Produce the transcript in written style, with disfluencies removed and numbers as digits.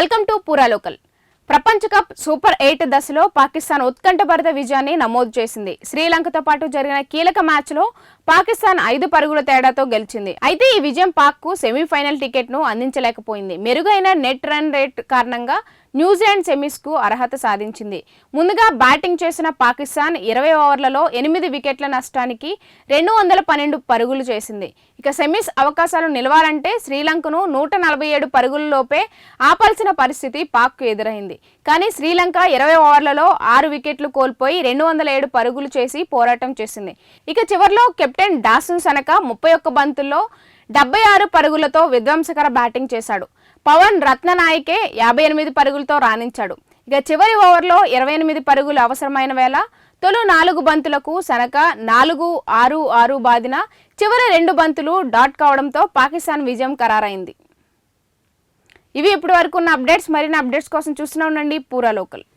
Welcome to పూరా local. ప్రపంచ cup super 8 దశలో పాకిస్తాన్ ఉత్కంఠభరిత విజయాన్ని నమోదు చేసింది. శ్రీలంకతో పాటు జరిగిన కీలక మ్యాచ్లో పాకిస్తాన్ 5 పరుగుల తేడాతో గెలిచింది. అయితే ఈ విజయం పాక్కు సెమీఫైనల్ టికెట్ను అందించలేకపోయింది. మెరుగైన నెట్ రన్ రేట్ కారణంగా న్యూజిలాండ్ సెమీస్కు అర్హత సాధించింది. ముందుగా బ్యాటింగ్ చేసిన పాకిస్తాన్ 20 ఓవర్లలో 8 వికెట్ల నష్టానికి 212 పరుగులు చేసింది. ఇక సెమీస్ అవకాశాలు నిలవాలంటే శ్రీలంకను 147 పరుగులలోపే ఆపాల్సిన పరిస్థితి పాక్కు ఎదురైంది. కానీ శ్రీలంక 20 ఓవర్లలో 6 వికెట్లు కోల్పోయి 207 పరుగులు చేసి పోరాటం చేసింది. ఇక చివర్లో కెప్టెన్ డాసన్ సనక 31 బంతుల్లో 76 పరుగులతో విధ్వంసకర బ్యాటింగ్ చేశాడు. పవన్ రత్ననాయకే 58 పరుగులతో రాణించాడు. ఇక చివరి ఓవర్లో 28 పరుగులు అవసరమైన వేళ తొలి 4 బంతులకు సనక 4-6-6 బాదిన చివరి 2 బంతులు డాట్ కావడంతో పాకిస్తాన్ విజయం ఖరారైంది. ఇవి ఇప్పటి వరకు ఉన్న అప్డేట్స్. మరిన్ని అప్డేట్స్ కోసం చూస్తూనే ఉండండి పూరా లోకల్.